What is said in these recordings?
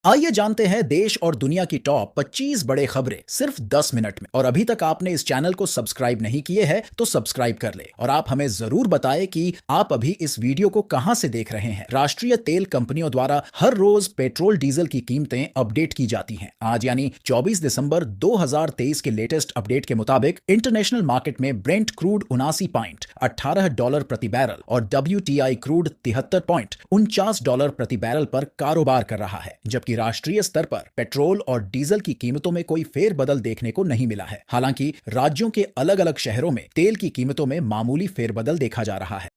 आइए जानते हैं देश और दुनिया की टॉप 25 बड़े खबरें सिर्फ 10 मिनट में। और अभी तक आपने इस चैनल को सब्सक्राइब नहीं किए हैं तो सब्सक्राइब कर ले और आप हमें जरूर बताएं कि आप अभी इस वीडियो को कहां से देख रहे हैं। राष्ट्रीय तेल कंपनियों द्वारा हर रोज पेट्रोल डीजल की कीमतें अपडेट की जाती हैं। आज यानी 24 दिसंबर 2023 के लेटेस्ट अपडेट के मुताबिक इंटरनेशनल मार्केट में ब्रेंट क्रूड $79.18 प्रति बैरल और WTI क्रूड $73.49 प्रति बैरल पर कारोबार कर रहा है, जबकि राष्ट्रीय स्तर पर पेट्रोल और डीजल की कीमतों में कोई फेरबदल देखने को नहीं मिला है। हालांकि राज्यों के अलग अलग शहरों में तेल की कीमतों में मामूली फेरबदल देखा जा रहा है।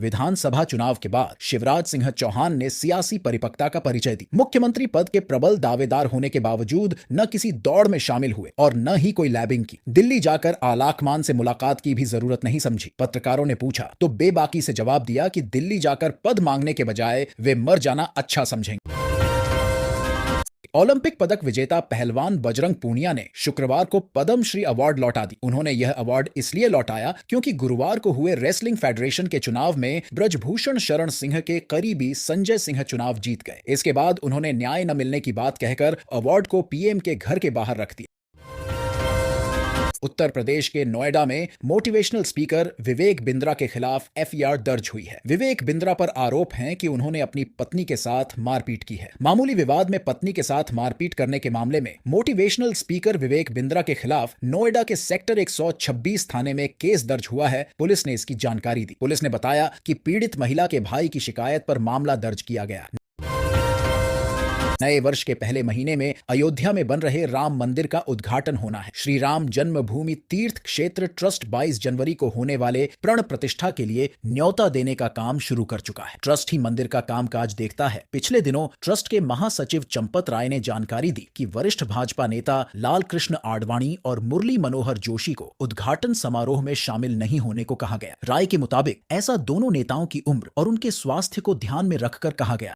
विधानसभा चुनाव के बाद शिवराज सिंह चौहान ने सियासी परिपक्वता का परिचय दी। मुख्यमंत्री पद के प्रबल दावेदार होने के बावजूद न किसी दौड़ में शामिल हुए और न ही कोई लैबिंग की। दिल्ली जाकर आलाकमान से मुलाकात की भी जरूरत नहीं समझी। पत्रकारों ने पूछा तो बेबाकी से जवाब दिया कि दिल्ली जाकर पद मांगने के बजाय वे मर जाना अच्छा समझेंगे। ओलंपिक पदक विजेता पहलवान बजरंग पूनिया ने शुक्रवार को पद्मश्री अवार्ड लौटा दी। उन्होंने यह अवार्ड इसलिए लौटाया क्योंकि गुरुवार को हुए रेसलिंग फेडरेशन के चुनाव में ब्रजभूषण शरण सिंह के करीबी संजय सिंह चुनाव जीत गए। इसके बाद उन्होंने न्याय न मिलने की बात कहकर अवार्ड को पीएम के घर के बाहर रख दिया। उत्तर प्रदेश के नोएडा में मोटिवेशनल स्पीकर विवेक बिंद्रा के खिलाफ एफआईआर दर्ज हुई है। विवेक बिंद्रा पर आरोप है कि उन्होंने अपनी पत्नी के साथ मारपीट की है। मामूली विवाद में पत्नी के साथ मारपीट करने के मामले में मोटिवेशनल स्पीकर विवेक बिंद्रा के खिलाफ नोएडा के सेक्टर 126 थाने में केस दर्ज हुआ है। पुलिस ने इसकी जानकारी दी। पुलिस ने बताया कि पीड़ित महिला के भाई की शिकायत पर मामला दर्ज किया गया। नए वर्ष के पहले महीने में अयोध्या में बन रहे राम मंदिर का उद्घाटन होना है। श्री राम जन्मभूमि तीर्थ क्षेत्र ट्रस्ट 22 जनवरी को होने वाले प्रण प्रतिष्ठा के लिए न्योता देने का काम शुरू कर चुका है। ट्रस्ट ही मंदिर का कामकाज देखता है। पिछले दिनों ट्रस्ट के महासचिव चंपत राय ने जानकारी दी कि वरिष्ठ भाजपा नेता लाल कृष्ण आडवाणी और मुरली मनोहर जोशी को उद्घाटन समारोह में शामिल नहीं होने को कहा गया। राय के मुताबिक ऐसा दोनों नेताओं की उम्र और उनके स्वास्थ्य को ध्यान में रखकर कहा गया।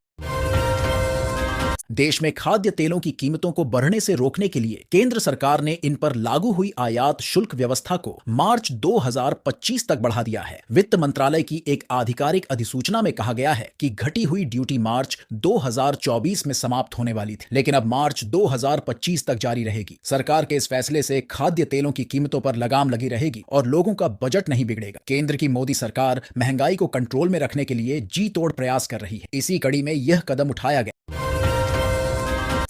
देश में खाद्य तेलों की कीमतों को बढ़ने से रोकने के लिए केंद्र सरकार ने इन पर लागू हुई आयात शुल्क व्यवस्था को मार्च 2025 तक बढ़ा दिया है। वित्त मंत्रालय की एक आधिकारिक अधिसूचना में कहा गया है कि घटी हुई ड्यूटी मार्च 2024 में समाप्त होने वाली थी, लेकिन अब मार्च 2025 तक जारी रहेगी। सरकार के इस फैसले से खाद्य तेलों की कीमतों पर लगाम लगी रहेगी और लोगों का बजट नहीं बिगड़ेगा। केंद्र की मोदी सरकार महंगाई को कंट्रोल में रखने के लिए जी तोड़ प्रयास कर रही है। इसी कड़ी में यह कदम उठाया गया।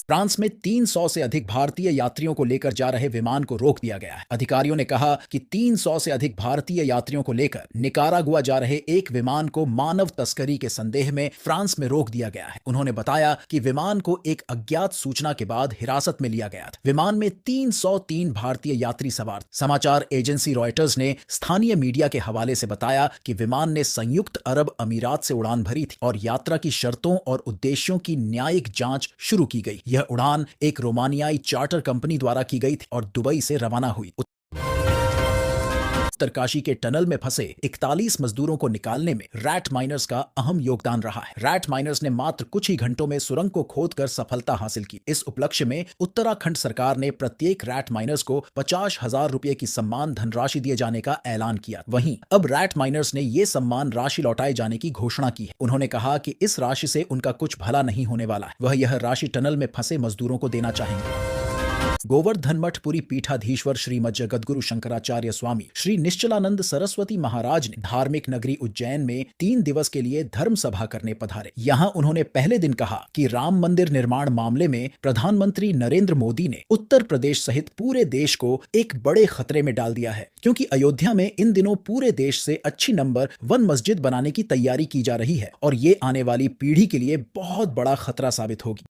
फ्रांस में 300 से अधिक भारतीय यात्रियों को लेकर जा रहे विमान को रोक दिया गया है। अधिकारियों ने कहा कि 300 से अधिक भारतीय यात्रियों को लेकर निकारागुआ जा रहे एक विमान को मानव तस्करी के संदेह में फ्रांस में रोक दिया गया है। उन्होंने बताया कि विमान को एक अज्ञात सूचना के बाद हिरासत में लिया गया था। विमान में 303 भारतीय यात्री सवार। समाचार एजेंसी रॉयटर्स ने स्थानीय मीडिया के हवाले से बताया कि विमान ने संयुक्त अरब अमीरात से उड़ान भरी थी और यात्रा की शर्तों और उद्देश्यों की न्यायिक जांच शुरू की गई। यह उड़ान एक रोमानियाई चार्टर कंपनी द्वारा की गई थी और दुबई से रवाना हुई। उत्तरकाशी के टनल में फंसे 41 मजदूरों को निकालने में रैट माइनर्स का अहम योगदान रहा है। रैट माइनर्स ने मात्र कुछ ही घंटों में सुरंग को खोदकर सफलता हासिल की। इस उपलक्ष्य में उत्तराखंड सरकार ने प्रत्येक रैट माइनर्स को 50,000 रुपए की सम्मान धनराशि दिए जाने का ऐलान किया। वहीं अब रैट माइनर्स ने ये सम्मान राशि लौटाए जाने की घोषणा की है। उन्होंने कहा कि इस राशि से उनका कुछ भला नहीं होने वाला है। वह यह राशि टनल में फंसे मजदूरों को देना चाहेंगे। गोवर्धन मठपुरी पीठाधीश्वर श्रीमद जगद्गुरु शंकराचार्य स्वामी श्री निश्चलानंद सरस्वती महाराज ने धार्मिक नगरी उज्जैन में 3 दिवस के लिए धर्म सभा करने पधारे। यहाँ उन्होंने पहले दिन कहा कि राम मंदिर निर्माण मामले में प्रधानमंत्री नरेंद्र मोदी ने उत्तर प्रदेश सहित पूरे देश को एक बड़े खतरे में डाल दिया है, क्योंकि अयोध्या में इन दिनों पूरे देश से अच्छी नंबर 1 मस्जिद बनाने की तैयारी की जा रही है और ये आने वाली पीढ़ी के लिए बहुत बड़ा खतरा साबित होगी।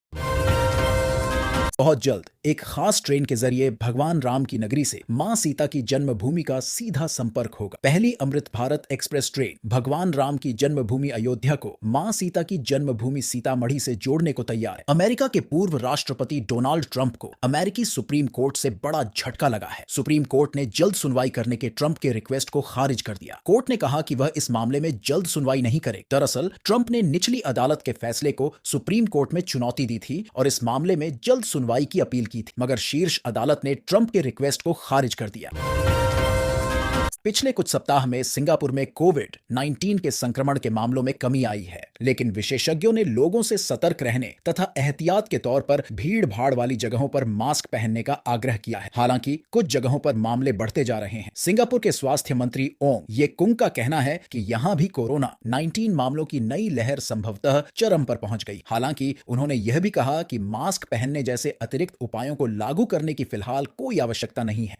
बहुत जल्द एक खास ट्रेन के जरिए भगवान राम की नगरी से मां सीता की जन्मभूमि का सीधा संपर्क होगा। पहली अमृत भारत एक्सप्रेस ट्रेन भगवान राम की जन्मभूमि अयोध्या को मां सीता की जन्मभूमि सीतामढ़ी से जोड़ने को तैयार है। अमेरिका के पूर्व राष्ट्रपति डोनाल्ड ट्रंप को अमेरिकी सुप्रीम कोर्ट से बड़ा झटका लगा है। सुप्रीम कोर्ट ने जल्द सुनवाई करने के ट्रंप के रिक्वेस्ट को खारिज कर दिया। कोर्ट ने कहा कि वह इस मामले में जल्द सुनवाई नहीं करे। दरअसल ट्रंप ने निचली अदालत के फैसले को सुप्रीम कोर्ट में चुनौती दी थी और इस मामले में जल्द सुनवाई की अपील की थी, मगर शीर्ष अदालत ने ट्रंप के रिक्वेस्ट को खारिज कर दिया। पिछले कुछ सप्ताह में सिंगापुर में कोविड 19 के संक्रमण के मामलों में कमी आई है, लेकिन विशेषज्ञों ने लोगों से सतर्क रहने तथा एहतियात के तौर पर भीड़ भाड़ वाली जगहों पर मास्क पहनने का आग्रह किया है। हालांकि कुछ जगहों पर मामले बढ़ते जा रहे हैं। सिंगापुर के स्वास्थ्य मंत्री ओंग ये कुंग का कहना है कि यहां भी कोरोना 19 मामलों की नई लहर संभवतः चरम पर पहुंच गई। हालांकि उन्होंने यह भी कहा कि मास्क पहनने जैसे अतिरिक्त उपायों को लागू करने की फिलहाल कोई आवश्यकता नहीं है।